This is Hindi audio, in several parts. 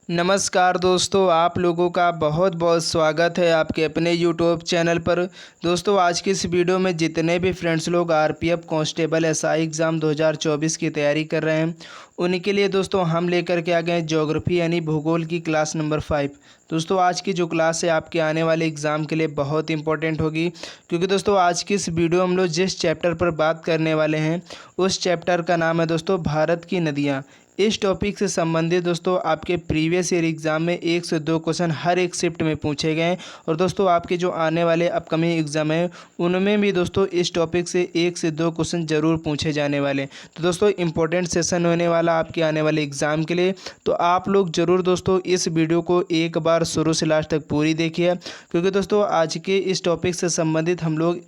नमस्कार दोस्तों, आप लोगों का बहुत बहुत स्वागत है आपके अपने यूट्यूब चैनल पर। दोस्तों, आज की इस वीडियो में जितने भी फ्रेंड्स लोग आरपीएफ कांस्टेबल एसआई एग्ज़ाम 2024 की तैयारी कर रहे हैं, उन्हीं के लिए दोस्तों हम लेकर के आ गए हैं ज्योग्राफी यानी भूगोल की क्लास नंबर 5। दोस्तों, आज की जो क्लास है आपके आने वाले एग्ज़ाम के लिए बहुत इंपॉर्टेंट होगी, क्योंकि दोस्तों आज की इस वीडियो हम लोग जिस चैप्टर पर बात करने वाले हैं उस चैप्टर का नाम है दोस्तों भारत की नदियाँ। इस टॉपिक से संबंधित दोस्तों आपके प्रीवियस ईयर एग्ज़ाम में 1 से 2 क्वेश्चन हर एक शिफ्ट में पूछे गए हैं, और दोस्तों आपके जो आने वाले अपकमिंग एग्ज़ाम हैं उनमें भी दोस्तों इस टॉपिक से 1 से 2 क्वेश्चन ज़रूर पूछे जाने वाले हैं। तो दोस्तों इंपॉर्टेंट सेशन होने वाला आपके आने वाले एग्ज़ाम के लिए, तो आप लोग ज़रूर दोस्तों इस वीडियो को एक बार शुरू से लास्ट तक पूरी देखिए, क्योंकि दोस्तों आज के इस टॉपिक से संबंधित हम लोग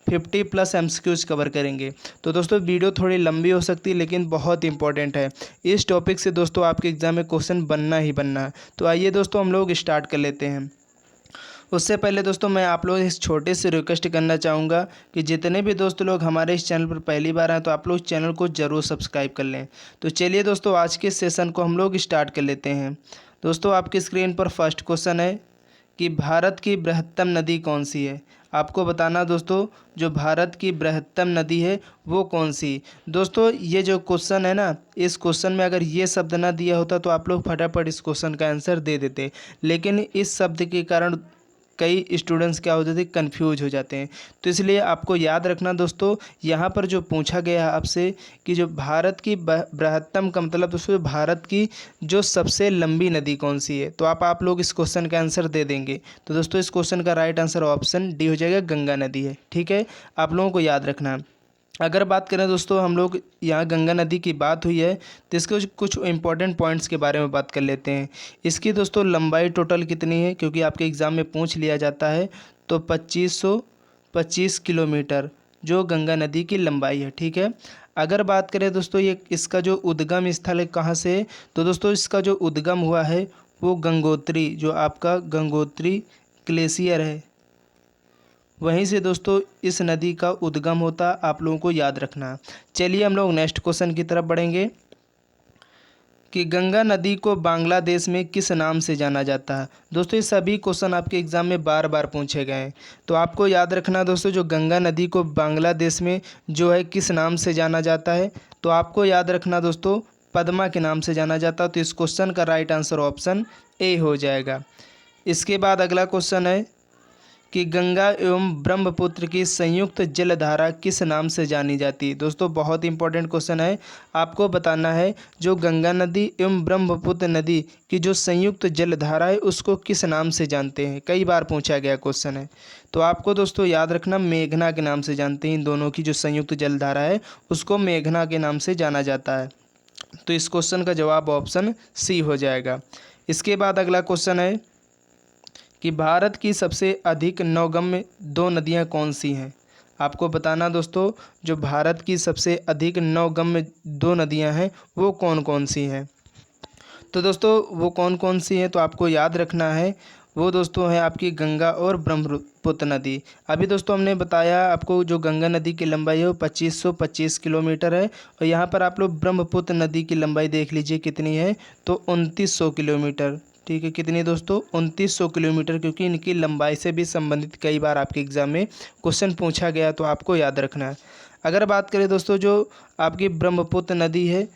50+ एमसीक्यूज कवर करेंगे। तो दोस्तों वीडियो थोड़ी लंबी हो सकती है, लेकिन बहुत इंपॉर्टेंट है। इस टॉपिक से दोस्तों आपके एग्ज़ाम में क्वेश्चन बनना ही बनना है। तो आइए दोस्तों हम लोग स्टार्ट कर लेते हैं। उससे पहले दोस्तों मैं आप लोग इस छोटे से रिक्वेस्ट करना चाहूँगा कि जितने भी दोस्त लोग हमारे इस चैनल पर पहली बार आए तो आप लोग चैनल को ज़रूर सब्सक्राइब कर लें। तो चलिए दोस्तों आज के सेशन को हम लोग स्टार्ट कर लेते हैं। दोस्तों आपकी स्क्रीन पर फर्स्ट क्वेश्चन है कि भारत की बृहत्तम नदी कौन सी है। आपको बताना दोस्तों जो भारत की बृहत्तम नदी है वो कौन सी। दोस्तों ये जो क्वेश्चन है ना, इस क्वेश्चन में अगर ये शब्द ना दिया होता तो आप लोग फटाफट इस क्वेश्चन का आंसर दे देते, लेकिन इस शब्द के कारण कई स्टूडेंट्स क्या हो जाते हैं, कन्फ्यूज हो जाते हैं। तो इसलिए आपको याद रखना दोस्तों, यहाँ पर जो पूछा गया है आपसे कि जो भारत की बृहत्तम का मतलब दोस्तों भारत की जो सबसे लंबी नदी कौन सी है, तो आप लोग इस क्वेश्चन का आंसर दे देंगे। तो दोस्तों इस क्वेश्चन का राइट आंसर ऑप्शन डी हो जाएगा, गंगा नदी है। ठीक है, आप लोगों को याद रखना है। अगर बात करें दोस्तों, हम लोग यहाँ गंगा नदी की बात हुई है तो इसके कुछ इंपॉर्टेंट पॉइंट्स के बारे में बात कर लेते हैं। इसकी दोस्तों लंबाई टोटल कितनी है, क्योंकि आपके एग्ज़ाम में पूछ लिया जाता है। तो 2525 किलोमीटर जो गंगा नदी की लंबाई है। ठीक है, अगर बात करें दोस्तों ये इसका जो उद्गम स्थल है कहाँ से है, तो दोस्तों इसका जो उद्गम हुआ है वो गंगोत्री, जो आपका गंगोत्री ग्लेशियर है, वहीं से दोस्तों इस नदी का उद्गम होता, आप लोगों को याद रखना। चलिए हम लोग नेक्स्ट क्वेश्चन की तरफ बढ़ेंगे कि गंगा नदी को बांग्लादेश में किस नाम से जाना जाता है। दोस्तों ये सभी क्वेश्चन आपके एग्ज़ाम में बार बार पूछे गए हैं, तो आपको याद रखना दोस्तों जो गंगा नदी को बांग्लादेश में जो है किस नाम से जाना जाता है, तो आपको याद रखना दोस्तों पद्मा के नाम से जाना जाता है। तो इस क्वेश्चन का राइट आंसर ऑप्शन ए हो जाएगा। इसके बाद अगला क्वेश्चन है कि गंगा एवं ब्रह्मपुत्र की संयुक्त जलधारा किस नाम से जानी जाती है। दोस्तों बहुत इंपॉर्टेंट क्वेश्चन है, आपको बताना है जो गंगा नदी एवं ब्रह्मपुत्र नदी की जो संयुक्त जलधारा है उसको किस नाम से जानते हैं। कई बार पूछा गया क्वेश्चन है, तो आपको दोस्तों याद रखना मेघना के नाम से जानते हैं। इन दोनों की जो संयुक्त जलधारा है उसको मेघना के नाम से जाना जाता है। तो इस क्वेश्चन का जवाब ऑप्शन सी हो जाएगा। इसके बाद अगला क्वेश्चन है कि भारत की सबसे अधिक नौगम्य 2 नदियां कौन सी हैं। आपको बताना दोस्तों जो भारत की सबसे अधिक नौगम्य 2 नदियां हैं वो कौन कौन सी हैं। तो दोस्तों वो कौन कौन सी हैं तो आपको याद रखना है, वो दोस्तों है आपकी गंगा और ब्रह्मपुत्र नदी। अभी दोस्तों हमने बताया आपको जो गंगा नदी की लंबाई है वो 2525 किलोमीटर है, और यहाँ पर आप लोग ब्रह्मपुत्र नदी की लंबाई देख लीजिए कितनी है, तो 2900 किलोमीटर। ठीक है, कितनी दोस्तों 2900 किलोमीटर, क्योंकि इनकी लंबाई से भी संबंधित कई बार आपके एग्ज़ाम में क्वेश्चन पूछा गया, तो आपको याद रखना है। अगर बात करें दोस्तों जो आपकी ब्रह्मपुत्र नदी है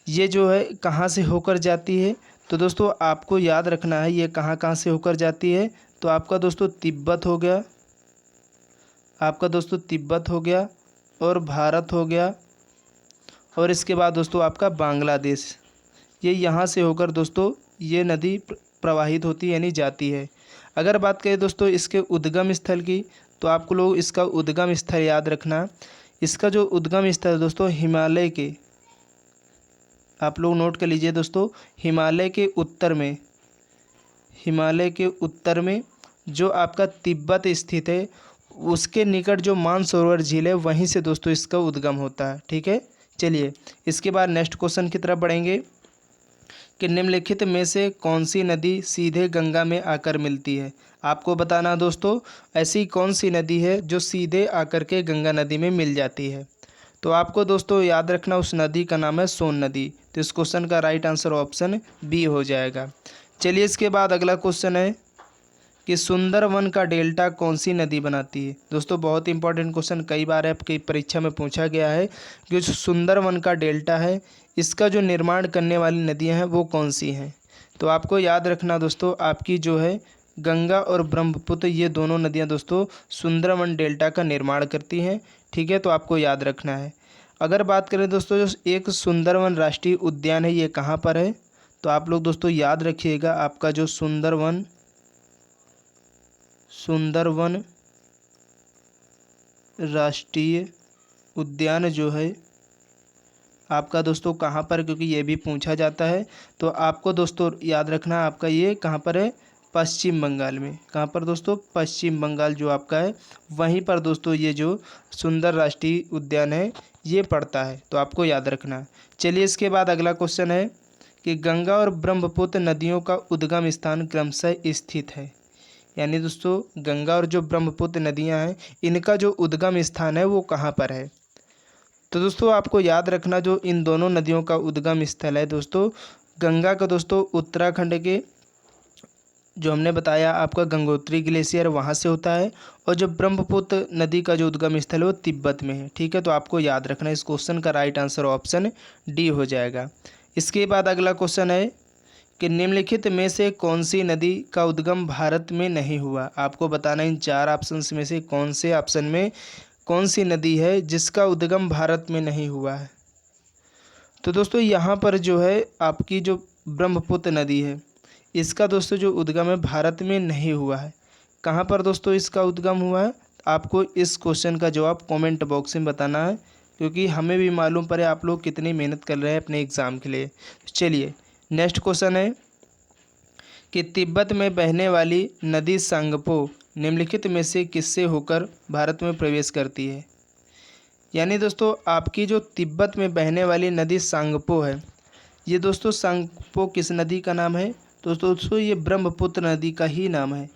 ये जो है कहाँ से होकर जाती है, तो दोस्तों आपको याद रखना है ये कहाँ कहाँ से होकर जाती है। तो आपका दोस्तों तिब्बत हो गया, आपका दोस्तों तिब्बत हो गया, और भारत हो गया, और इसके बाद दोस्तों आपका बांग्लादेश। ये यहाँ से होकर दोस्तों ये नदी प्रवाहित होती है यानी जाती है। अगर बात करें दोस्तों इसके उद्गम स्थल की, तो आपको लोग इसका उद्गम स्थल याद रखना। इसका जो उद्गम स्थल है दोस्तों हिमालय के, आप लोग नोट कर लीजिए दोस्तों, हिमालय के उत्तर में, हिमालय के उत्तर में जो आपका तिब्बत स्थित है उसके निकट जो मानसरोवर झील है वहीं से दोस्तों इसका उद्गम होता है। ठीक है, चलिए इसके बाद नेक्स्ट क्वेश्चन की तरफ बढ़ेंगे कि निम्नलिखित में से कौन सी नदी सीधे गंगा में आकर मिलती है। आपको बताना दोस्तों ऐसी कौन सी नदी है जो सीधे आकर के गंगा नदी में मिल जाती है। तो आपको दोस्तों याद रखना उस नदी का नाम है सोन नदी। तो इस क्वेश्चन का राइट आंसर ऑप्शन बी हो जाएगा। चलिए इसके बाद अगला क्वेश्चन है कि सुंदरवन का डेल्टा कौन सी नदी बनाती है। दोस्तों बहुत इंपॉर्टेंट क्वेश्चन, कई बार आपकी परीक्षा में पूछा गया है कि जो सुंदरवन का डेल्टा है इसका जो निर्माण करने वाली नदियां हैं वो कौन सी हैं। तो आपको याद रखना दोस्तों, आपकी जो है गंगा और ब्रह्मपुत्र, ये दोनों नदियां दोस्तों सुंदरवन डेल्टा का निर्माण करती हैं। ठीक है, तो आपको याद रखना है। अगर बात करें दोस्तों, जो एक सुंदरवन राष्ट्रीय उद्यान है ये कहाँ पर है, तो आप लोग दोस्तों याद रखिएगा, आपका जो सुंदरवन राष्ट्रीय उद्यान जो है आपका दोस्तों कहाँ पर, क्योंकि ये भी पूछा जाता है। तो आपको दोस्तों याद रखना आपका ये कहाँ पर है, पश्चिम बंगाल में। कहाँ पर दोस्तों, पश्चिम बंगाल जो आपका है वहीं पर दोस्तों ये जो सुंदर राष्ट्रीय उद्यान है ये पड़ता है। तो आपको याद रखना। चलिए इसके बाद अगला क्वेश्चन है कि गंगा और ब्रह्मपुत्र नदियों का उद्गम स्थान क्रमशः स्थित है। यानी दोस्तों गंगा और जो ब्रह्मपुत्र नदियाँ हैं इनका जो उद्गम स्थान है वो कहाँ पर है। तो दोस्तों आपको याद रखना जो इन दोनों नदियों का उद्गम स्थल है दोस्तों, गंगा का दोस्तों उत्तराखंड के जो हमने बताया आपका गंगोत्री ग्लेशियर वहाँ से होता है, और जो ब्रह्मपुत्र नदी का जो उद्गम स्थल है वो तिब्बत में है। ठीक है, तो आपको याद रखना। इस क्वेश्चन का राइट आंसर ऑप्शन डी हो जाएगा। इसके बाद अगला क्वेश्चन है कि निम्नलिखित में से कौन सी नदी का उद्गम भारत में नहीं हुआ। आपको बताना इन चार ऑप्शंस में से कौन से ऑप्शन में कौन सी नदी है जिसका उद्गम भारत में नहीं हुआ है। तो दोस्तों यहाँ पर जो है आपकी जो ब्रह्मपुत्र नदी है इसका दोस्तों जो उद्गम है भारत में नहीं हुआ है। कहाँ पर दोस्तों इसका उद्गम हुआ है, आपको इस क्वेश्चन का जवाब कमेंट बॉक्स में बताना है, क्योंकि हमें भी मालूम पड़े आप लोग कितनी मेहनत कर रहे हैं अपने एग्ज़ाम के लिए। चलिए नेक्स्ट क्वेश्चन है कि तिब्बत में बहने वाली नदी सांगपो निम्नलिखित में से किससे होकर भारत में प्रवेश करती है। यानी दोस्तों आपकी जो तिब्बत में बहने वाली नदी सांगपो है, ये दोस्तों सांगपो किस नदी का नाम है। तो दोस्तों ये ब्रह्मपुत्र नदी का ही नाम है।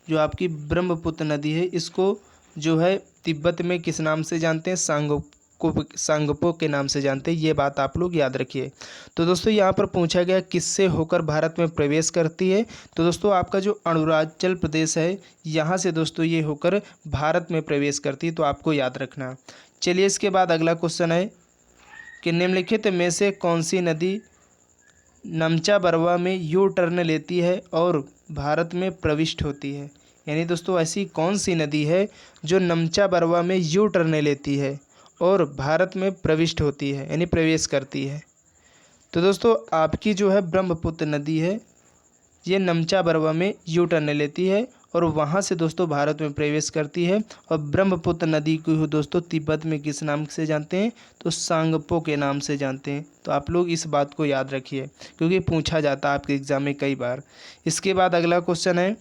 जो आपकी ब्रह्मपुत्र नदी है इसको जो है तिब्बत में किस नाम से जानते हैं, सांगपो के नाम से जानते हैं। ये बात आप लोग याद रखिए। तो दोस्तों यहाँ पर पूछा गया किससे होकर भारत में प्रवेश करती है। तो दोस्तों आपका जो अरुणाचल प्रदेश है यहाँ से दोस्तों ये होकर भारत में प्रवेश करती है। तो आपको याद रखना। चलिए इसके बाद अगला क्वेश्चन है कि निम्नलिखित में से कौन सी नदी नमचा बरवा में यू टर्न लेती है और भारत में प्रविष्ट होती है। यानी दोस्तों ऐसी कौन सी नदी है जो नमचा बरवा में यू टर्न लेती है और भारत में प्रविष्ट होती है, यानी प्रवेश करती है। तो दोस्तों आपकी जो है ब्रह्मपुत्र नदी है ये नमचा बरवा में यू टर्न लेती है और वहाँ से दोस्तों भारत में प्रवेश करती है। और ब्रह्मपुत्र नदी को दोस्तों तिब्बत में किस नाम से जानते हैं, तो सांगपो के नाम से जानते हैं। तो आप लोग इस बात को याद रखिए क्योंकि पूछा जाता है आपके एग्जाम में कई बार। इसके बाद अगला क्वेश्चन है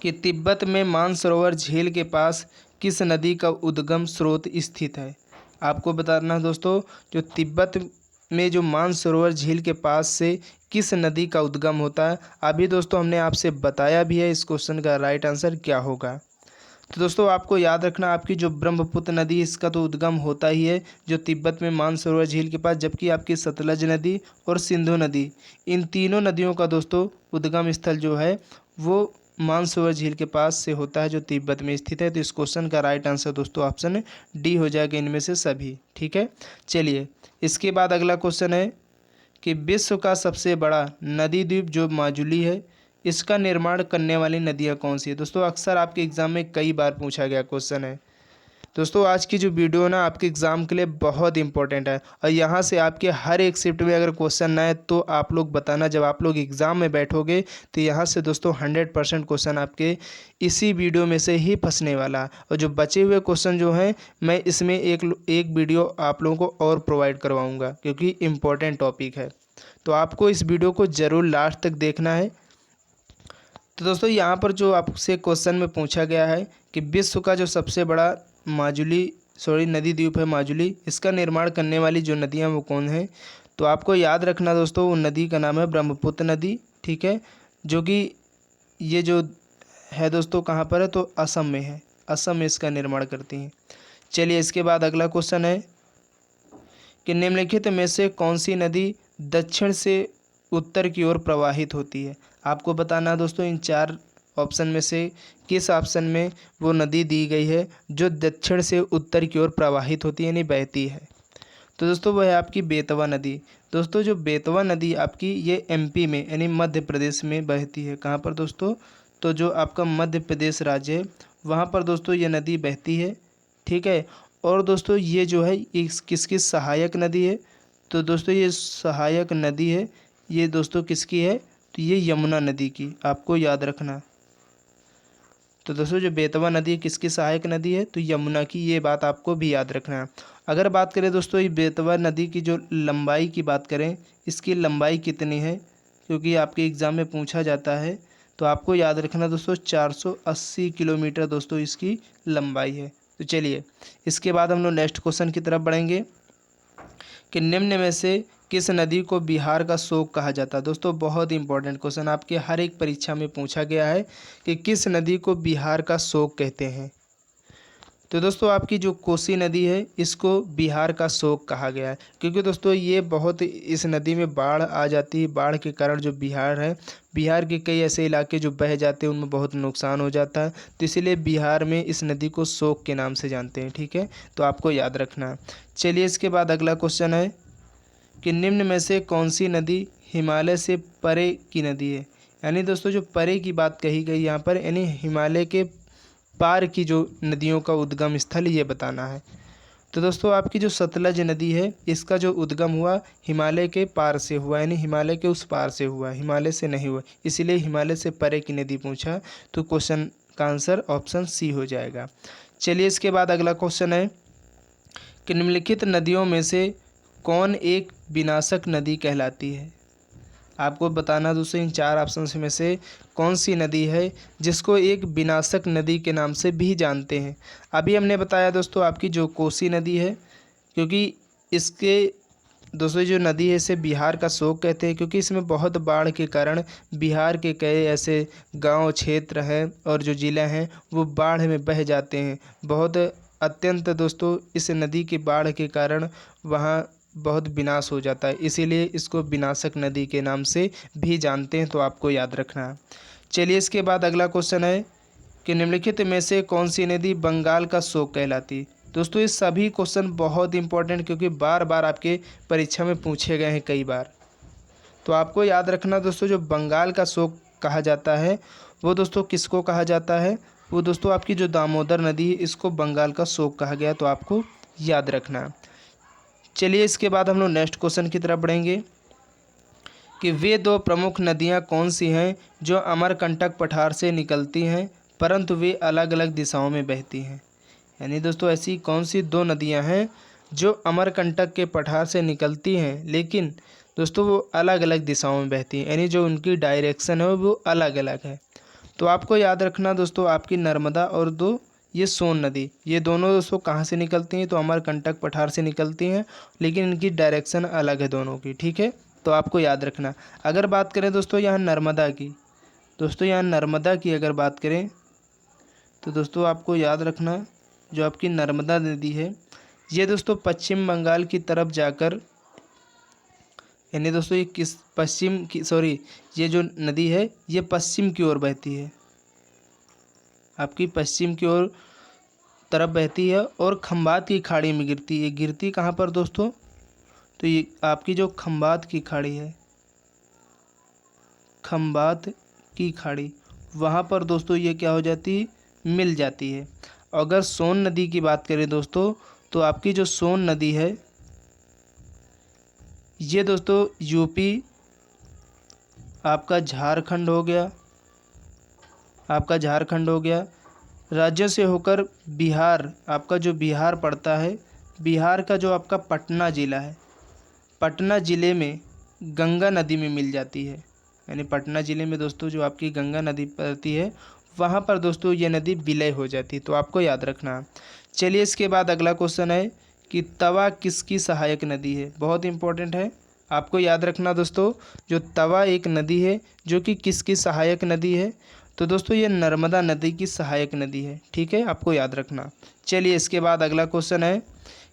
कि तिब्बत में मानसरोवर झील के पास किस नदी का उद्गम स्रोत स्थित है। आपको बताना दोस्तों जो तिब्बत में जो मानसरोवर झील के पास से किस नदी का उद्गम होता है, अभी दोस्तों हमने आपसे बताया भी है। इस क्वेश्चन का राइट आंसर क्या होगा। तो दोस्तों आपको याद रखना आपकी जो ब्रह्मपुत्र नदी इसका तो उद्गम होता ही है जो तिब्बत में मानसरोवर झील के पास, जबकि आपकी सतलज नदी और सिंधु नदी, इन तीनों नदियों का दोस्तों उद्गम स्थल जो है वो मानसरोवर झील के पास से होता है जो तिब्बत में स्थित है। तो इस क्वेश्चन का राइट आंसर दोस्तों ऑप्शन डी हो जाएगा इनमें से सभी। ठीक है, चलिए इसके बाद अगला क्वेश्चन है कि विश्व का सबसे बड़ा नदी द्वीप जो माजुली है इसका निर्माण करने वाली नदियाँ कौन सी है। दोस्तों अक्सर आपके एग्ज़ाम में कई बार पूछा गया क्वेश्चन है। दोस्तों आज की जो वीडियो ना आपके एग्ज़ाम के लिए बहुत इंपॉर्टेंट है और यहाँ से आपके हर एक शिफ्ट में अगर क्वेश्चन ना आए तो आप लोग बताना, जब आप लोग एग्ज़ाम में बैठोगे तो यहाँ से दोस्तों 100% क्वेश्चन आपके इसी वीडियो में से ही फंसने वाला है। और जो बचे हुए क्वेश्चन जो हैं मैं इसमें एक वीडियो आप लोगों को और प्रोवाइड करवाऊँगा क्योंकि इम्पोर्टेंट टॉपिक है। तो आपको इस वीडियो को ज़रूर लास्ट तक देखना है। तो दोस्तों यहाँ पर जो आपसे क्वेश्चन में पूछा गया है कि विश्व का जो सबसे बड़ा नदी द्वीप है माजुली, इसका निर्माण करने वाली जो नदियाँ वो कौन है। तो आपको याद रखना दोस्तों उन नदी का नाम है ब्रह्मपुत्र नदी। ठीक है, जो कि ये जो है दोस्तों कहाँ पर है, तो असम में है। असम में इसका निर्माण करती हैं। चलिए इसके बाद अगला क्वेश्चन है कि निम्नलिखित में से कौन सी नदी दक्षिण से उत्तर की ओर प्रवाहित होती है। आपको बताना है दोस्तों इन 4 ऑप्शन में से किस ऑप्शन में वो नदी दी गई है जो दक्षिण से उत्तर की ओर प्रवाहित होती है यानी बहती है। तो दोस्तों वह है आपकी बेतवा नदी। दोस्तों जो बेतवा नदी आपकी ये एमपी में यानी मध्य प्रदेश में बहती है। कहाँ पर दोस्तों? तो जो आपका मध्य प्रदेश राज्य है वहाँ पर दोस्तों ये नदी बहती है, ठीक है। और दोस्तों ये जो है इस किसकी सहायक नदी है? तो दोस्तों ये सहायक नदी है, ये दोस्तों किसकी है? तो ये यमुना नदी की, आपको याद रखना। तो दोस्तों जो बेतवा नदी किसकी सहायक नदी है? तो यमुना की, ये बात आपको भी याद रखना है। अगर बात करें दोस्तों ये बेतवा नदी की जो लंबाई की बात करें, इसकी लंबाई कितनी है, क्योंकि आपके एग्ज़ाम में पूछा जाता है, तो आपको याद रखना दोस्तों 480 किलोमीटर दोस्तों इसकी लंबाई है। तो चलिए इसके बाद हम लोग नेक्स्ट क्वेश्चन की तरफ बढ़ेंगे कि निम्न में से किस नदी को बिहार का शोक कहा जाता है। दोस्तों बहुत इंपॉर्टेंट क्वेश्चन आपके हर एक परीक्षा में पूछा गया है कि किस नदी को बिहार का शोक कहते हैं। तो दोस्तों आपकी जो कोसी नदी है इसको बिहार का शोक कहा गया है, क्योंकि दोस्तों ये बहुत, इस नदी में बाढ़ आ जाती है। बाढ़ के कारण जो बिहार है, बिहार के कई ऐसे इलाके जो बह जाते हैं उनमें बहुत नुकसान हो जाता है। तो इसीलिए बिहार में इस नदी को शोक के नाम से जानते हैं, ठीक है। तो आपको याद रखना है। चलिए इसके बाद अगला क्वेश्चन है कि निम्न में से कौन सी नदी हिमालय से परे की नदी है। यानी दोस्तों जो परे की बात कही गई यहाँ पर, यानी हिमालय के पार की जो नदियों का उद्गम स्थल ये बताना है। तो दोस्तों आपकी जो सतलज नदी है इसका जो उद्गम हुआ हिमालय के पार से हुआ, यानी हिमालय के उस पार से हुआ, हिमालय से नहीं हुआ, इसीलिए हिमालय से परे की नदी पूछा। तो क्वेश्चन का आंसर ऑप्शन सी हो जाएगा। चलिए इसके बाद अगला क्वेश्चन है कि निम्नलिखित नदियों में से कौन एक विनाशक नदी कहलाती है। आपको बताना दोस्तों इन 4 ऑप्शन में से कौन सी नदी है जिसको एक विनाशक नदी के नाम से भी जानते हैं। अभी हमने बताया दोस्तों आपकी जो कोसी नदी है, क्योंकि इसके दोस्तों जो नदी है इसे बिहार का शोक कहते हैं, क्योंकि इसमें बहुत बाढ़ के कारण बिहार के कई ऐसे गांव क्षेत्र हैं और जो ज़िले हैं वो बाढ़ में बह जाते हैं। बहुत अत्यंत दोस्तों इस नदी की बाढ़ के कारण वहाँ बहुत विनाश हो जाता है, इसीलिए इसको विनाशक नदी के नाम से भी जानते हैं। तो आपको याद रखना है। चलिए इसके बाद अगला क्वेश्चन है कि निम्नलिखित में से कौन सी नदी बंगाल का शोक कहलाती। दोस्तों ये सभी क्वेश्चन बहुत इंपॉर्टेंट, क्योंकि बार बार आपके परीक्षा में पूछे गए हैं कई बार। तो आपको याद रखना दोस्तों जो बंगाल का शोक कहा जाता है वो दोस्तों किसको कहा जाता है? वो दोस्तों आपकी जो दामोदर नदी है इसको बंगाल का शोक कहा गया। तो आपको याद रखना। चलिए इसके बाद हम लोग नेक्स्ट क्वेश्चन की तरफ बढ़ेंगे कि वे 2 प्रमुख नदियां कौन सी हैं जो अमरकंटक पठार से निकलती हैं परंतु वे अलग अलग दिशाओं में बहती हैं। यानी दोस्तों ऐसी कौन सी 2 नदियां हैं जो अमरकंटक के पठार से निकलती हैं लेकिन दोस्तों वो अलग अलग दिशाओं में बहती हैं, यानी जो उनकी डायरेक्शन है वो अलग अलग है। तो आपको याद रखना दोस्तों आपकी नर्मदा और ये सोन नदी, ये दोनों दोस्तों कहाँ से निकलती हैं? तो अमरकंटक पठार से निकलती हैं, लेकिन इनकी डायरेक्शन अलग है दोनों की, ठीक है। तो आपको याद रखना। अगर बात करें दोस्तों यहाँ नर्मदा की, दोस्तों यहाँ नर्मदा की अगर बात करें तो दोस्तों आपको याद रखना जो आपकी नर्मदा नदी है ये दोस्तों पश्चिम बंगाल की तरफ जाकर, यानी दोस्तों ये किस पश्चिम की, सॉरी, ये जो नदी है ये पश्चिम की ओर बहती है, आपकी पश्चिम की ओर तरफ बहती है और खंबात की खाड़ी में गिरती है। गिरती कहाँ पर दोस्तों? तो ये आपकी जो खंबात की खाड़ी है, खंबात की खाड़ी, वहाँ पर दोस्तों ये क्या हो जाती है? मिल जाती है। अगर सोन नदी की बात करें दोस्तों तो आपकी जो सोन नदी है ये दोस्तों यूपी, आपका झारखंड हो गया, आपका झारखंड हो गया, राज्यों से होकर बिहार, आपका जो बिहार पड़ता है, बिहार का जो आपका पटना ज़िला है, पटना ज़िले में गंगा नदी में मिल जाती है। यानी पटना ज़िले में दोस्तों जो आपकी गंगा नदी पड़ती है वहाँ पर दोस्तों ये नदी विलय हो जाती है। तो आपको याद रखना। चलिए इसके बाद अगला क्वेश्चन है कि तवा किसकी सहायक नदी है। बहुत इंपॉर्टेंट है, आपको याद रखना दोस्तों जो तवा एक नदी है जो कि किसकी सहायक नदी है। तो दोस्तों ये नर्मदा नदी की सहायक नदी है, ठीक है, आपको याद रखना। चलिए इसके बाद अगला क्वेश्चन है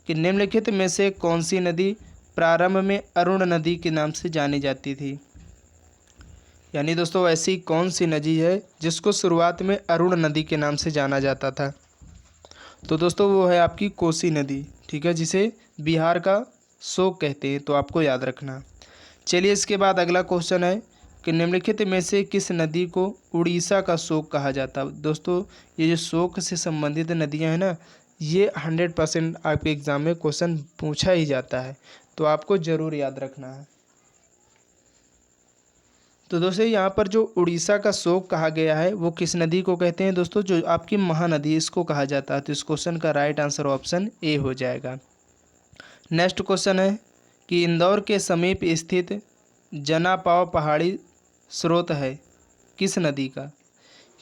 कि निम्नलिखित में से कौन सी नदी प्रारंभ में अरुण नदी के नाम से जानी जाती थी। यानी दोस्तों ऐसी कौन सी नदी है जिसको शुरुआत में अरुण नदी के नाम से जाना जाता था। तो दोस्तों वो है आपकी कोसी नदी, ठीक है, जिसे बिहार का शोक कहते हैं, तो आपको याद रखना। चलिए इसके बाद अगला क्वेश्चन है कि निम्नलिखित में से किस नदी को उड़ीसा का शोक कहा जाता है। दोस्तों ये जो शोक से संबंधित नदियां हैं ना, ये 100% आपके एग्ज़ाम में क्वेश्चन पूछा ही जाता है, तो आपको ज़रूर याद रखना है। तो दोस्तों यहाँ पर जो उड़ीसा का शोक कहा गया है वो किस नदी को कहते हैं दोस्तों, जो आपकी महानदी इसको कहा जाता है। तो इस क्वेश्चन का राइट आंसर ऑप्शन ए हो जाएगा। नेक्स्ट क्वेश्चन है कि इंदौर के समीप स्थित जनापाव पहाड़ी स्रोत है किस नदी का।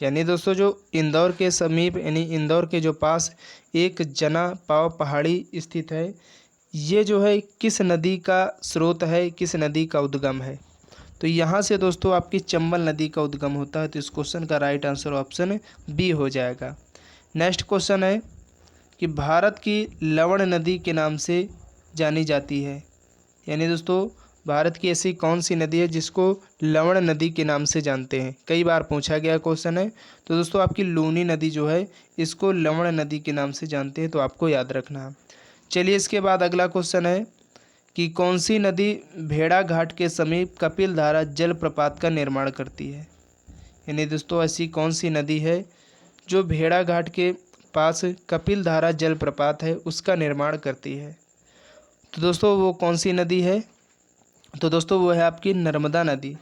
यानी दोस्तों जो इंदौर के समीप यानी इंदौर के जो पास एक जनापाव पहाड़ी स्थित है, ये जो है किस नदी का स्रोत है, किस नदी का उद्गम है। तो यहाँ से दोस्तों आपकी चंबल नदी का उद्गम होता है। तो इस क्वेश्चन का राइट आंसर ऑप्शन बी हो जाएगा। नेक्स्ट क्वेश्चन है कि भारत की लवण नदी के नाम से जानी जाती है। यानी दोस्तों भारत की ऐसी कौन सी नदी है जिसको लवण नदी के नाम से जानते हैं, कई बार पूछा गया क्वेश्चन है। तो दोस्तों आपकी लूनी नदी जो है इसको लवण नदी के नाम से जानते हैं, तो आपको याद रखना है। चलिए इसके बाद अगला क्वेश्चन है कि कौन सी नदी भेड़ा घाट के समीप कपिलधारा जलप्रपात का निर्माण करती है। यानी दोस्तों ऐसी कौन सी नदी है जो भेड़ा घाट के पास कपिलधारा जलप्रपात है उसका निर्माण करती है। तो दोस्तों वो कौन सी नदी है, तो दोस्तों वो है आपकी नर्मदा नदी।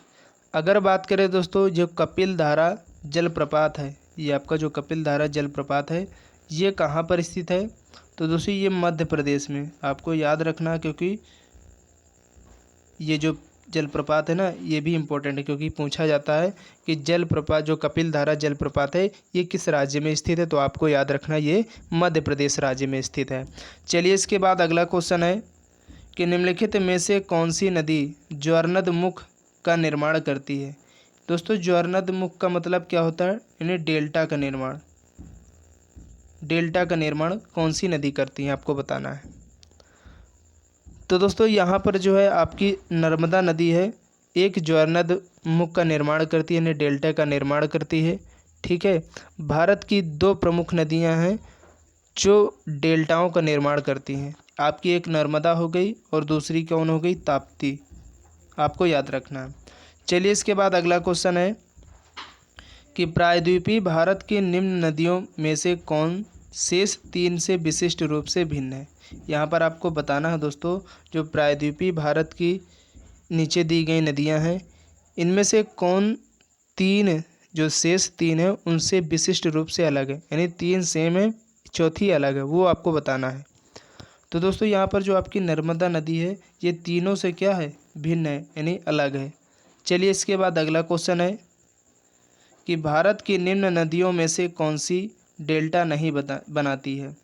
अगर बात करें दोस्तों जो कपिलधारा जलप्रपात है, ये आपका जो कपिलधारा जलप्रपात है ये कहाँ पर स्थित है। तो दोस्तों ये मध्य प्रदेश में, आपको याद रखना, क्योंकि ये जो जलप्रपात है ना ये भी इम्पोर्टेंट है, क्योंकि पूछा जाता है कि जलप्रपात जो कपिलधारा जलप्रपात है ये किस राज्य में स्थित है। तो आपको याद रखना ये मध्य प्रदेश राज्य में स्थित है। चलिए इसके बाद अगला क्वेश्चन है कि निम्नलिखित में से कौन सी नदी ज्वारनद मुख का निर्माण करती है। दोस्तों ज्वारनद मुख का मतलब क्या होता है, यानी डेल्टा का निर्माण। डेल्टा का निर्माण कौन सी नदी करती है आपको बताना है। तो दोस्तों यहाँ पर जो है आपकी नर्मदा नदी है, एक ज्वारनद मुख का निर्माण करती है, यानी डेल्टा का निर्माण करती है, ठीक है। भारत की दो प्रमुख नदियाँ हैं जो डेल्टाओं का निर्माण करती हैं, आपकी एक नर्मदा हो गई और दूसरी कौन हो गई, ताप्ती, आपको याद रखना है। चलिए इसके बाद अगला क्वेश्चन है कि प्रायद्वीपीय भारत की निम्न नदियों में से कौन शेष तीन से विशिष्ट रूप से भिन्न है। यहाँ पर आपको बताना है दोस्तों जो प्रायद्वीपीय भारत की नीचे दी गई नदियाँ हैं इनमें से कौन तीन जो शेष तीन है उनसे विशिष्ट रूप से अलग है, यानी तीन सेम है चौथी अलग है, वो आपको बताना है। तो दोस्तों यहाँ पर जो आपकी नर्मदा नदी है ये तीनों से क्या है, भिन्न है, यानी अलग है। चलिए इसके बाद अगला क्वेश्चन है कि भारत की निम्न नदियों में से कौन सी डेल्टा नहीं बनाती है।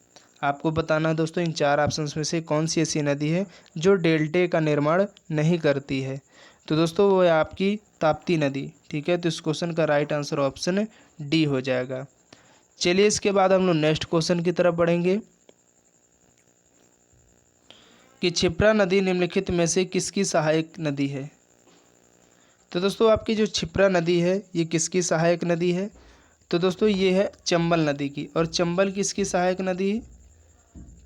आपको बताना है दोस्तों इन चार ऑप्शंस में से कौन सी ऐसी नदी है जो डेल्टे का निर्माण नहीं करती है। तो दोस्तों वो है आपकी ताप्ती नदी, ठीक है। तो इस क्वेश्चन का राइट आंसर ऑप्शन डी हो जाएगा। चलिए इसके बाद हम लोग नेक्स्ट क्वेश्चन की तरफ बढ़ेंगे कि क्षिप्रा नदी निम्नलिखित में से किसकी सहायक नदी है। तो दोस्तों आपकी जो क्षिप्रा नदी है ये किसकी सहायक नदी है। तो दोस्तों ये है चंबल नदी की, और चंबल किसकी सहायक नदी है।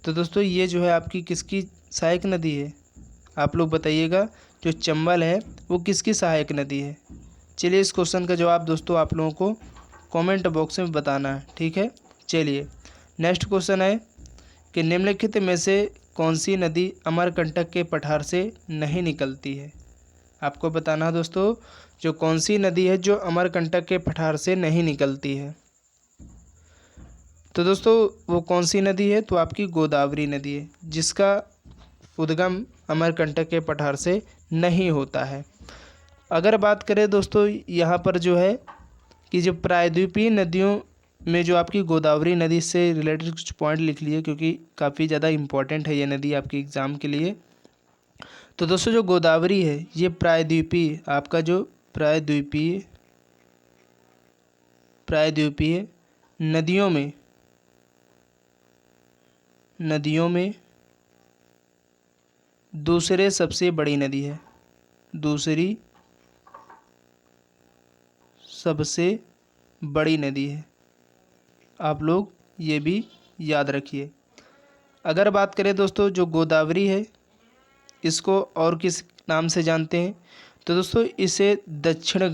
तो दोस्तों ये जो है आपकी किसकी सहायक नदी है, आप लोग बताइएगा। जो चंबल है वो किसकी सहायक नदी है। चलिए इस क्वेश्चन का जवाब दोस्तों आप लोगों को कमेंट बॉक्स में बताना है, ठीक है। चलिए नेक्स्ट क्वेश्चन है कि निम्नलिखित में से कौन सी नदी अमरकंटक के पठार से नहीं निकलती है। आपको बताना है दोस्तों जो कौन सी नदी है जो अमरकंटक के पठार से नहीं निकलती है। तो दोस्तों वो कौन सी नदी है, तो आपकी गोदावरी नदी है जिसका उद्गम अमरकंटक के पठार से नहीं होता है। अगर बात करें दोस्तों यहाँ पर जो है कि जो प्रायद्वीपीय नदियों में जो आपकी गोदावरी नदी से रिलेटेड कुछ पॉइंट लिख लिए, क्योंकि काफ़ी ज़्यादा इम्पोर्टेंट है ये नदी आपके एग्ज़ाम के लिए। तो दोस्तों जो गोदावरी है ये प्रायद्वीपीय, आपका जो प्रायद्वीपीय नदियों में नदियों में दूसरे सबसे बड़ी नदी है, दूसरी सबसे बड़ी नदी है। आप लोग ये भी याद रखिए। अगर बात करें दोस्तों जो गोदावरी है, इसको और किस नाम से जानते हैं, तो दोस्तों इसे दक्षिण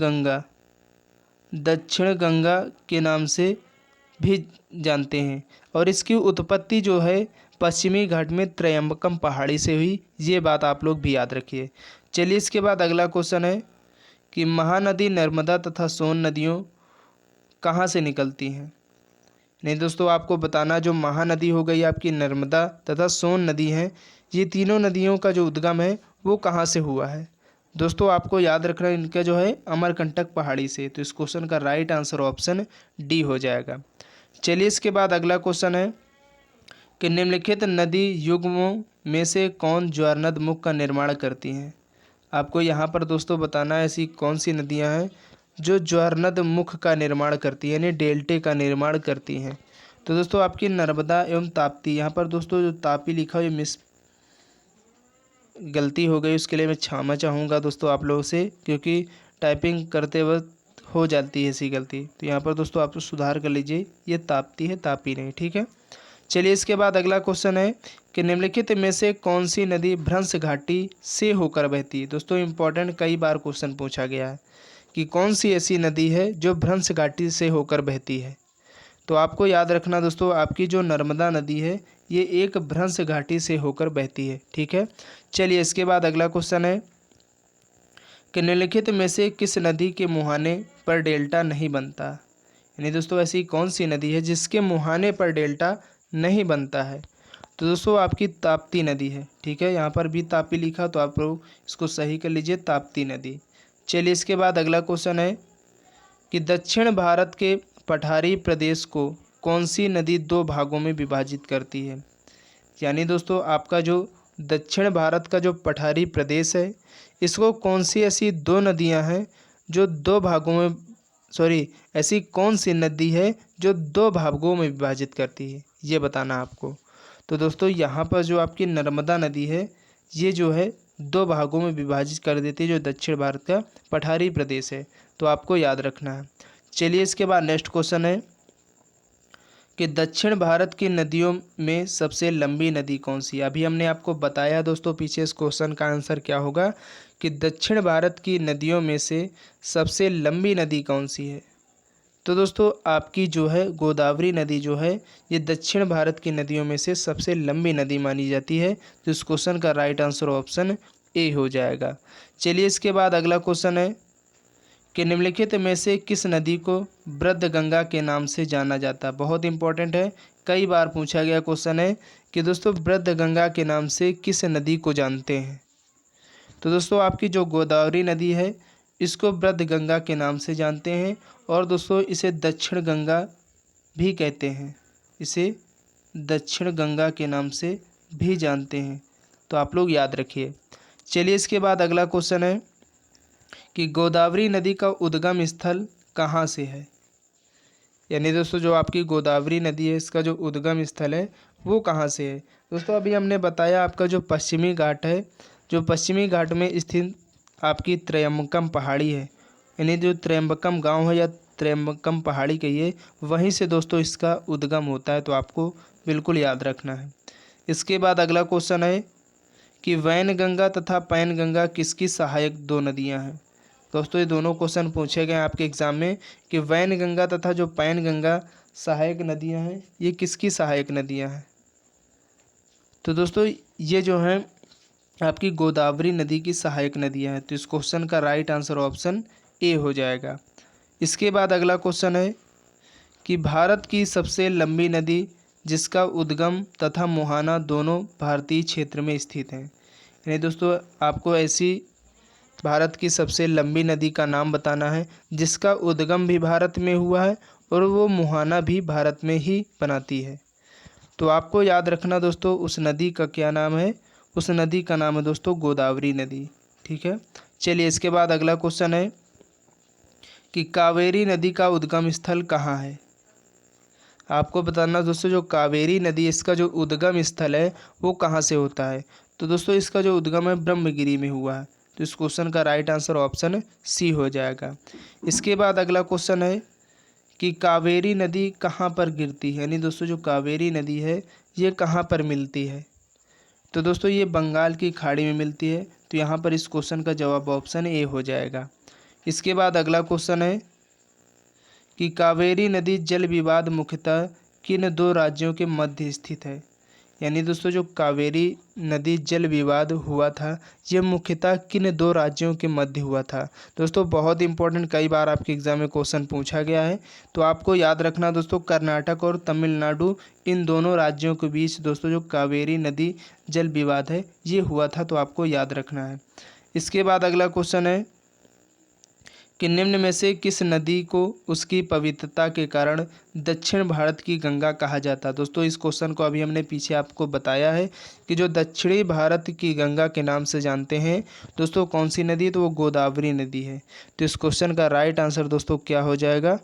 गंगा के नाम से भी जानते हैं। और इसकी उत्पत्ति जो है पश्चिमी घाट में त्रयंबकम पहाड़ी से हुई, ये बात आप लोग भी याद रखिए। चलिए इसके बाद अगला क्वेश्चन है कि महानदी नर्मदा तथा सोन नदियों कहाँ से निकलती हैं। नहीं दोस्तों, आपको बताना जो महानदी हो गई आपकी नर्मदा तथा सोन नदी हैं, ये तीनों नदियों का जो उद्गम है वो कहाँ से हुआ है। दोस्तों आपको याद रखना इनका जो है अमरकंटक पहाड़ी से। तो इस क्वेश्चन का राइट आंसर ऑप्शन डी हो जाएगा। चलिए इसके बाद अगला क्वेश्चन है कि निम्नलिखित नदी युग्मों में से कौन ज्वारनद मुख का निर्माण करती हैं। आपको यहाँ पर दोस्तों बताना है ऐसी कौन सी नदियाँ हैं जो ज्वारनद मुख का निर्माण करती है, यानी डेल्टे का निर्माण करती हैं। तो दोस्तों आपकी नर्मदा एवं ताप्ती, यहाँ पर दोस्तों जो तापी लिखा हो ये गलती हो गई, उसके लिए मैं क्षमा चाहूँगा दोस्तों आप लोगों से, क्योंकि टाइपिंग करते वक्त हो जाती है ऐसी गलती। तो यहाँ पर दोस्तों आप सुधार कर लीजिए, ये ताप्ती है, तापी नहीं, ठीक है। चलिए इसके बाद अगला क्वेश्चन है कि निम्नलिखित में से कौन सी नदी भ्रंश घाटी से होकर बहती है। दोस्तों इंपॉर्टेंट, कई बार क्वेश्चन पूछा गया है कि कौन सी ऐसी नदी है जो भ्रंश घाटी से होकर बहती है। तो आपको याद रखना दोस्तों, आपकी जो नर्मदा नदी है ये एक भ्रंश घाटी से होकर बहती है, ठीक है। चलिए इसके बाद अगला क्वेश्चन है कि निम्नलिखित में से किस नदी के मुहाने पर डेल्टा नहीं बनता। यानी दोस्तों ऐसी कौन सी नदी है जिसके मुहाने पर डेल्टा नहीं बनता है। तो दोस्तों आपकी ताप्ती नदी है, ठीक है। यहाँ पर भी तापी लिखा तो आप लोग इसको सही कर लीजिए, ताप्ती नदी। चलिए इसके बाद अगला क्वेश्चन है कि दक्षिण भारत के पठारी प्रदेश को कौन सी नदी दो भागों में विभाजित करती है। यानी दोस्तों आपका जो दक्षिण भारत का जो पठारी प्रदेश है, इसको कौन सी ऐसी दो नदियां हैं जो दो भागों में, ऐसी कौन सी नदी है जो दो भागों में विभाजित करती है, ये बताना आपको। तो दोस्तों यहाँ पर जो आपकी नर्मदा नदी है ये जो है दो भागों में विभाजित कर देती है, जो दक्षिण भारत का पठारी प्रदेश है। तो आपको याद रखना है। चलिए इसके बाद नेक्स्ट क्वेश्चन है कि दक्षिण भारत की नदियों में सबसे लंबी नदी कौन सी है। अभी हमने आपको बताया दोस्तों पीछे, इस क्वेश्चन का आंसर क्या होगा कि दक्षिण भारत की नदियों में से सबसे लंबी नदी कौन सी है। तो दोस्तों आपकी जो है गोदावरी नदी जो है ये दक्षिण भारत की नदियों में से सबसे लंबी नदी मानी जाती है। तो इस क्वेश्चन का राइट आंसर ऑप्शन ए हो जाएगा। चलिए इसके बाद अगला क्वेश्चन है कि निम्नलिखित में से किस नदी को वृद्ध गंगा के नाम से जाना जाता है। बहुत इंपॉर्टेंट है, कई बार पूछा गया क्वेश्चन है कि दोस्तों वृद्ध गंगा के नाम से किस नदी को जानते हैं। तो दोस्तों आपकी जो गोदावरी नदी है इसको वृद्ध गंगा के नाम से जानते हैं, और दोस्तों इसे दक्षिण गंगा भी कहते हैं, इसे दक्षिण गंगा के नाम से भी जानते हैं। तो आप लोग याद रखिए। चलिए इसके बाद अगला क्वेश्चन है कि गोदावरी नदी का उद्गम स्थल कहाँ से है। यानी दोस्तों जो आपकी गोदावरी नदी है इसका जो उद्गम स्थल है वो कहाँ से है। दोस्तों अभी हमने बताया आपका जो पश्चिमी घाट है, जो पश्चिमी घाट में स्थित आपकी त्रयंबकम पहाड़ी है, यानी जो त्रयंबकम गांव है या त्रयंबकम पहाड़ी कहिए, वहीं से दोस्तों इसका उद्गम होता है। तो आपको बिल्कुल याद रखना है। इसके बाद अगला क्वेश्चन है कि वैनगंगा तथा पैनगंगा किसकी सहायक दो नदियां हैं। दोस्तों ये दोनों क्वेश्चन पूछे गए आपके एग्ज़ाम में कि वैनगंगा तथा जो पैनगंगा सहायक नदियां हैं ये किसकी सहायक नदियां हैं। तो दोस्तों ये जो हैं आपकी गोदावरी नदी की सहायक नदियां हैं। तो इस क्वेश्चन का राइट आंसर ऑप्शन ए हो जाएगा। इसके बाद अगला क्वेश्चन है कि भारत की सबसे लंबी नदी जिसका उद्गम तथा मुहाना दोनों भारतीय क्षेत्र में स्थित हैं। यानी दोस्तों आपको ऐसी भारत की सबसे लंबी नदी का नाम बताना है जिसका उद्गम भी भारत में हुआ है और वो मुहाना भी भारत में ही बनाती है। तो आपको याद रखना दोस्तों उस नदी का क्या नाम है, उस नदी का नाम है दोस्तों गोदावरी नदी, ठीक है। चलिए इसके बाद अगला क्वेश्चन है कि कावेरी नदी का उद्गम स्थल कहाँ है। आपको बताना दोस्तों जो कावेरी नदी इसका जो उद्गम स्थल है वो कहाँ से होता है। तो दोस्तों इसका जो उद्गम है ब्रह्मगिरी में हुआ है। तो इस क्वेश्चन का राइट आंसर ऑप्शन सी हो जाएगा। इसके बाद अगला क्वेश्चन है कि कावेरी नदी कहाँ पर गिरती है, यानी दोस्तों जो कावेरी नदी है ये कहाँ पर मिलती है। तो दोस्तों ये बंगाल की खाड़ी में मिलती है। तो यहाँ पर इस क्वेश्चन का जवाब ऑप्शन ए हो जाएगा। इसके बाद अगला क्वेश्चन है कि कावेरी नदी जल विवाद मुख्यतः किन दो राज्यों के मध्य स्थित है। यानी दोस्तों जो कावेरी नदी जल विवाद हुआ था यह मुख्यतः किन दो राज्यों के मध्य हुआ था। दोस्तों बहुत इंपॉर्टेंट, कई बार आपके एग्जाम में क्वेश्चन पूछा गया है। तो आपको याद रखना दोस्तों कर्नाटक और तमिलनाडु इन दोनों राज्यों के बीच दोस्तों जो कावेरी नदी जल विवाद है ये हुआ था। तो आपको याद रखना है। इसके बाद अगला क्वेश्चन है कि निम्न में से किस नदी को उसकी पवित्रता के कारण दक्षिण भारत की गंगा कहा जाता है। दोस्तों इस क्वेश्चन को अभी हमने पीछे आपको बताया है कि जो दक्षिणी भारत की गंगा के नाम से जानते हैं दोस्तों कौन सी नदी, तो वो गोदावरी नदी है। तो इस क्वेश्चन का राइट आंसर दोस्तों क्या हो जाएगा।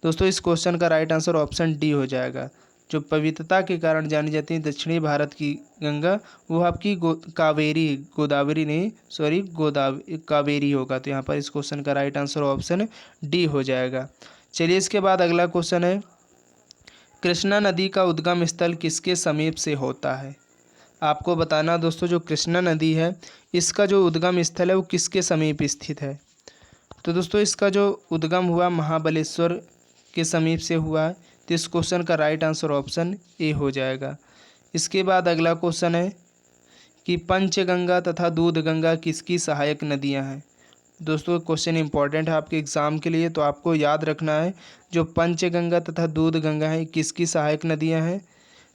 दोस्तों इस क्वेश्चन का राइट आंसर ऑप्शन डी हो जाएगा। जो पवित्रता के कारण जानी जाती है दक्षिणी भारत की गंगा वो आपकी कावेरी, गोदावरी नहीं, सॉरी कावेरी होगा। तो यहाँ पर इस क्वेश्चन का राइट आंसर ऑप्शन डी हो जाएगा। चलिए इसके बाद अगला क्वेश्चन है कृष्णा नदी का उद्गम स्थल किसके समीप से होता है। आपको बताना दोस्तों जो कृष्णा नदी है इसका जो उद्गम स्थल है वो किसके समीप स्थित है। तो दोस्तों इसका जो उद्गम हुआ महाबलेश्वर के समीप से हुआ है। तो इस क्वेश्चन का राइट आंसर ऑप्शन ए हो जाएगा। इसके बाद अगला क्वेश्चन है कि पंचगंगा तथा दूधगंगा किसकी सहायक नदियां हैं। दोस्तों क्वेश्चन इंपॉर्टेंट है आपके एग्ज़ाम के लिए। तो आपको याद रखना है जो पंचगंगा तथा दूधगंगा है किसकी सहायक नदियां हैं।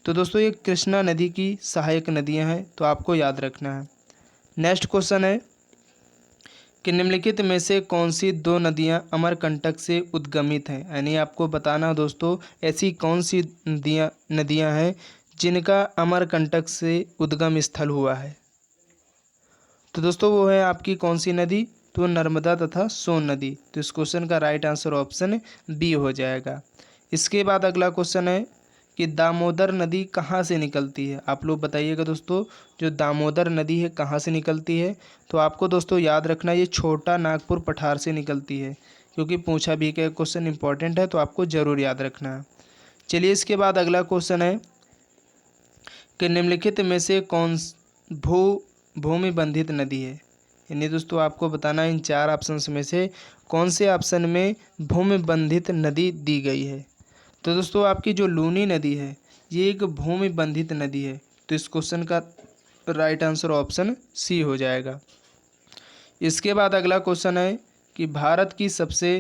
तो दोस्तों ये कृष्णा नदी की सहायक नदियां हैं। तो आपको याद रखना है। नेक्स्ट क्वेश्चन है कि निम्नलिखित में से कौन सी दो नदियां अमरकंटक से उद्गमित हैं। यानी आपको बताना दोस्तों ऐसी कौन सी नदियां हैं जिनका अमरकंटक से उद्गम स्थल हुआ है। तो दोस्तों वो है आपकी कौन सी नदी, तो नर्मदा तथा सोन नदी। तो इस क्वेश्चन का राइट आंसर ऑप्शन बी हो जाएगा। इसके बाद अगला क्वेश्चन है कि दामोदर नदी कहाँ से निकलती है। आप लोग बताइएगा दोस्तों जो दामोदर नदी है कहाँ से निकलती है। तो आपको दोस्तों याद रखना ये छोटा नागपुर पठार से निकलती है, क्योंकि पूछा भी क्या क्वेश्चन इंपॉर्टेंट है। तो आपको ज़रूर याद रखना है। चलिए इसके बाद अगला क्वेश्चन है कि निम्नलिखित में से कौन भूमि बंधित नदी है। यानी दोस्तों आपको बताना इन चार ऑप्शन में से कौन से ऑप्शन में भूमि बंधित नदी दी गई है। तो दोस्तों आपकी जो लूनी नदी है ये एक भूमि बंधित नदी है। तो इस क्वेश्चन का राइट आंसर ऑप्शन सी हो जाएगा। इसके बाद अगला क्वेश्चन है कि भारत की सबसे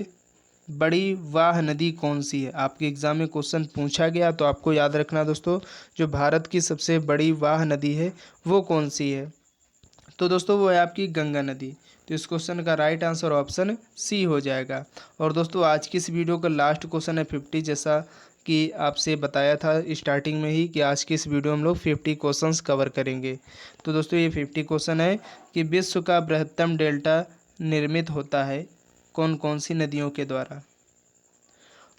बड़ी वाह नदी कौन सी है। आपके एग्जाम में क्वेश्चन पूछा गया। तो आपको याद रखना दोस्तों जो भारत की सबसे बड़ी वाह नदी है वो कौन सी है। तो दोस्तों वो है आपकी गंगा नदी। तो इस क्वेश्चन का राइट आंसर ऑप्शन सी हो जाएगा। और दोस्तों आज की इस वीडियो का लास्ट क्वेश्चन है 50, जैसा कि आपसे बताया था स्टार्टिंग में ही कि आज की इस वीडियो में हम लोग 50 क्वेश्चंस कवर करेंगे। तो दोस्तों ये 50 क्वेश्चन है कि विश्व का बृहत्तम डेल्टा निर्मित होता है कौन कौन सी नदियों के द्वारा।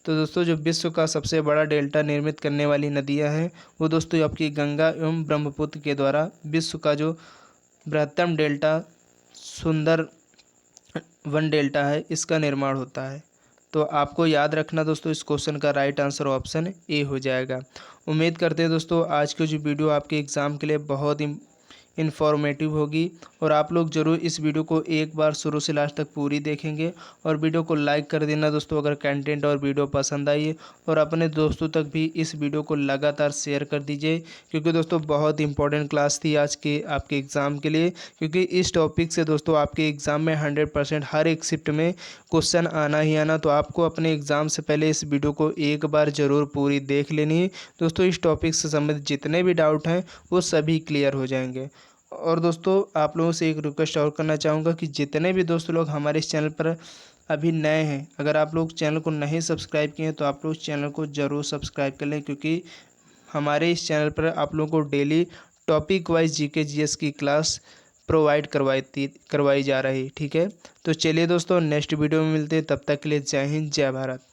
तो दोस्तों जो विश्व का सबसे बड़ा डेल्टा निर्मित करने वाली नदियाँ हैं वो दोस्तों आपकी गंगा एवं ब्रह्मपुत्र के द्वारा विश्व का जो बृहत्तम डेल्टा सुंदर वन डेल्टा है इसका निर्माण होता है। तो आपको याद रखना दोस्तों इस क्वेश्चन का राइट आंसर ऑप्शन ए हो जाएगा। उम्मीद करते हैं दोस्तों आज की जो वीडियो आपके एग्ज़ाम के लिए बहुत इन्फॉर्मेटिव होगी और आप लोग ज़रूर इस वीडियो को एक बार शुरू से लास्ट तक पूरी देखेंगे और वीडियो को लाइक कर देना दोस्तों अगर कंटेंट और वीडियो पसंद आई है, और अपने दोस्तों तक भी इस वीडियो को लगातार शेयर कर दीजिए, क्योंकि दोस्तों बहुत इंपॉर्टेंट क्लास थी आज के आपके एग्ज़ाम के लिए। क्योंकि इस टॉपिक से दोस्तों आपके एग्ज़ाम में 100% हर एक शिफ्ट में क्वेश्चन आना ही आना। तो आपको अपने एग्ज़ाम से पहले इस वीडियो को एक बार ज़रूर पूरी देख लेनी है दोस्तों। इस टॉपिक से संबंधित जितने भी डाउट हैं वो सभी क्लियर हो जाएंगे। और दोस्तों आप लोगों से एक रिक्वेस्ट और करना चाहूँगा कि जितने भी दोस्त लोग हमारे इस चैनल पर अभी नए हैं, अगर आप लोग चैनल को नहीं सब्सक्राइब किए हैं तो आप लोग चैनल को ज़रूर सब्सक्राइब कर लें, क्योंकि हमारे इस चैनल पर आप लोगों को daily topic wise GK GS की क्लास प्रोवाइड करवाई जा रही। ठीक है, तो चलिए दोस्तों नेक्स्ट वीडियो में मिलते हैं, तब तक के लिए जय हिंद जय भारत।